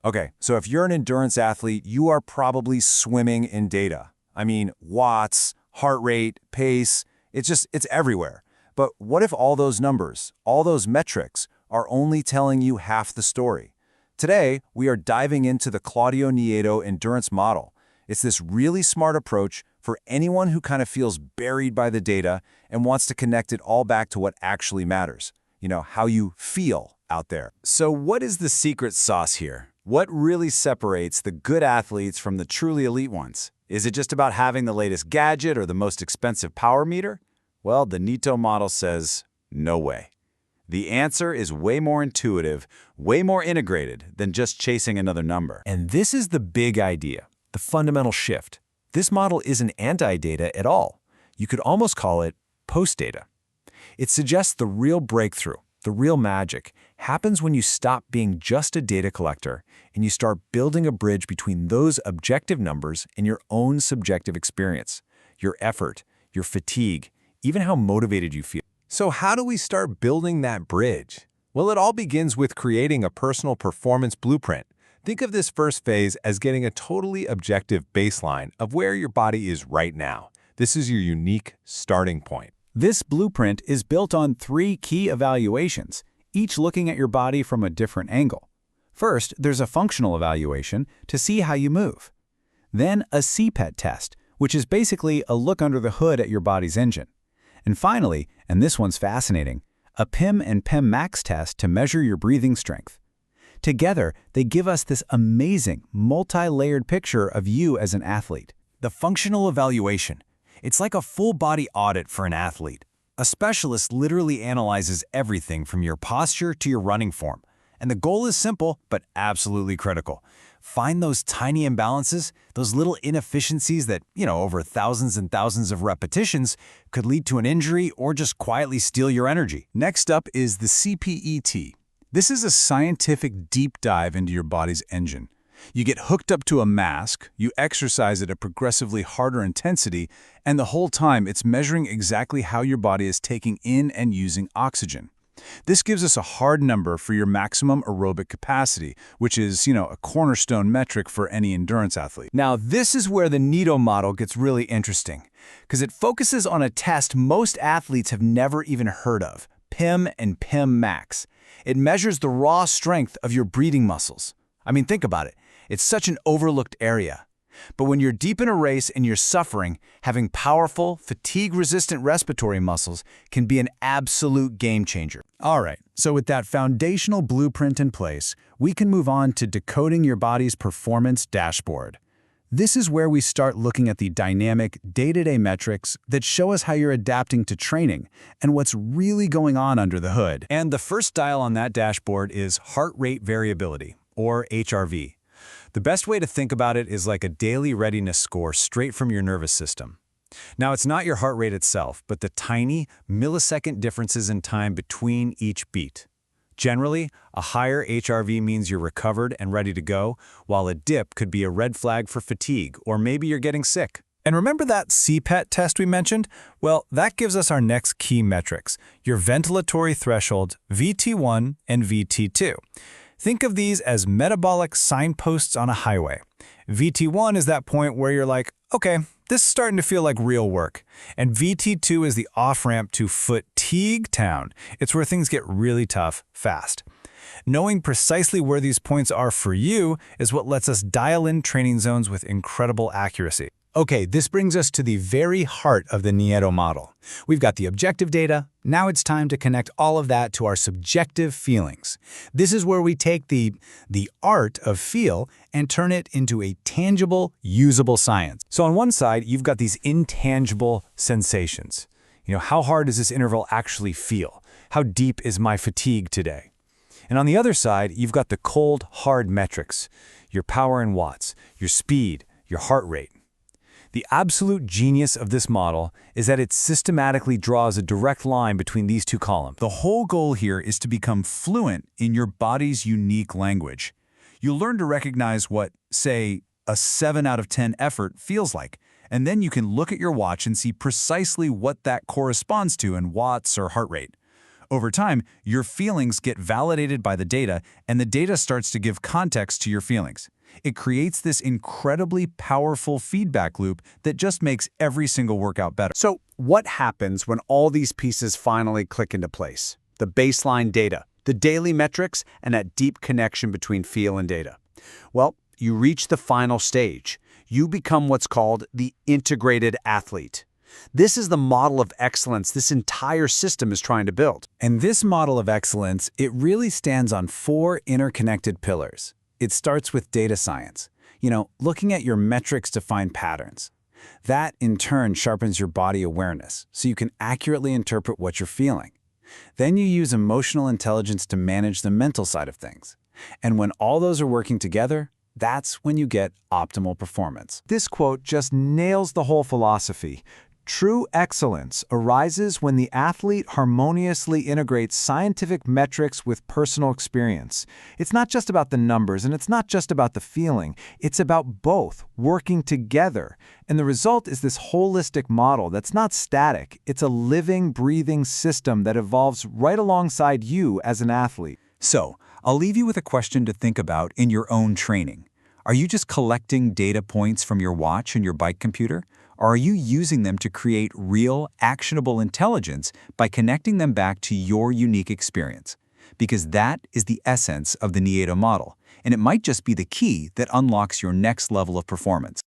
Okay, so if you're an endurance athlete, you are probably swimming in data. I mean, watts, heart rate, pace, it's everywhere. But what if all those numbers, all those metrics, are only telling you half the story? Today, we are diving into the Claudio Nieto endurance model. It's this really smart approach for anyone who kind of feels buried by the data and wants to connect it all back to what actually matters. How you feel out there. So what is the secret sauce here? What really separates the good athletes from the truly elite ones? Is it just about having the latest gadget or the most expensive power meter? Well, the Nieto model says, no way. The answer is way more intuitive, way more integrated than just chasing another number. And this is the big idea, the fundamental shift. This model isn't anti-data at all. You could almost call it post-data. It suggests the real breakthrough, the real magic, happens when you stop being just a data collector and you start building a bridge between those objective numbers and your own subjective experience, your effort, your fatigue, even how motivated you feel. So how do we start building that bridge? Well, it all begins with creating a personal performance blueprint. Think of this first phase as getting a totally objective baseline of where your body is right now. This is your unique starting point. This blueprint is built on 3 key evaluations, each looking at your body from a different angle. First, there's a functional evaluation to see how you move. Then a CPET test, which is basically a look under the hood at your body's engine. And finally, and this one's fascinating, a PIM and PEM max test to measure your breathing strength. Together, they give us this amazing, multi-layered picture of you as an athlete. The functional evaluation. It's like a full-body audit for an athlete. A specialist literally analyzes everything from your posture to your running form. And the goal is simple, but absolutely critical. Find those tiny imbalances, those little inefficiencies that, over thousands and thousands of repetitions could lead to an injury or just quietly steal your energy. Next up is the CPET. This is a scientific deep dive into your body's engine. You get hooked up to a mask, you exercise at a progressively harder intensity, and the whole time it's measuring exactly how your body is taking in and using oxygen. This gives us a hard number for your maximum aerobic capacity, which is, a cornerstone metric for any endurance athlete. Now, this is where the Nieto model gets really interesting, because it focuses on a test most athletes have never even heard of, PIM and PEM max. It measures the raw strength of your breathing muscles. I mean, think about it. It's such an overlooked area. But when you're deep in a race and you're suffering, having powerful, fatigue-resistant respiratory muscles can be an absolute game changer. All right, so with that foundational blueprint in place, we can move on to decoding your body's performance dashboard. This is where we start looking at the dynamic, day-to-day metrics that show us how you're adapting to training and what's really going on under the hood. And the first dial on that dashboard is heart rate variability, or HRV. The best way to think about it is like a daily readiness score straight from your nervous system. Now, it's not your heart rate itself, but the tiny, millisecond differences in time between each beat. Generally, a higher HRV means you're recovered and ready to go, while a dip could be a red flag for fatigue, or maybe you're getting sick. And remember that CPET test we mentioned? Well, that gives us our next key metrics, your ventilatory thresholds, VT1 and VT2. Think of these as metabolic signposts on a highway. VT1 is that point where you're like, okay, this is starting to feel like real work. And VT2 is the off-ramp to fatigue town. It's where things get really tough fast. Knowing precisely where these points are for you is what lets us dial in training zones with incredible accuracy. Okay, this brings us to the very heart of the Nieto model. We've got the objective data. Now it's time to connect all of that to our subjective feelings. This is where we take the art of feel and turn it into a tangible, usable science. So on one side, you've got these intangible sensations. How hard does this interval actually feel? How deep is my fatigue today? And on the other side, you've got the cold, hard metrics, your power in watts, your speed, your heart rate. The absolute genius of this model is that it systematically draws a direct line between these two columns. The whole goal here is to become fluent in your body's unique language. You'll learn to recognize what, say, a 7 out of 10 effort feels like, and then you can look at your watch and see precisely what that corresponds to in watts or heart rate. Over time, your feelings get validated by the data, and the data starts to give context to your feelings. It creates this incredibly powerful feedback loop that just makes every single workout better. So what happens when all these pieces finally click into place? The baseline data, the daily metrics, and that deep connection between feel and data. Well, you reach the final stage. You become what's called the integrated athlete. This is the model of excellence this entire system is trying to build. And this model of excellence, it really stands on 4 interconnected pillars. It starts with data science. Looking at your metrics to find patterns. That, in turn, sharpens your body awareness, so you can accurately interpret what you're feeling. Then you use emotional intelligence to manage the mental side of things. And when all those are working together, that's when you get optimal performance. This quote just nails the whole philosophy. True excellence arises when the athlete harmoniously integrates scientific metrics with personal experience. It's not just about the numbers, and it's not just about the feeling. It's about both working together. And the result is this holistic model that's not static. It's a living, breathing system that evolves right alongside you as an athlete. So, I'll leave you with a question to think about in your own training. Are you just collecting data points from your watch and your bike computer? Or are you using them to create real, actionable intelligence by connecting them back to your unique experience? Because that is the essence of the Nieto model, and it might just be the key that unlocks your next level of performance.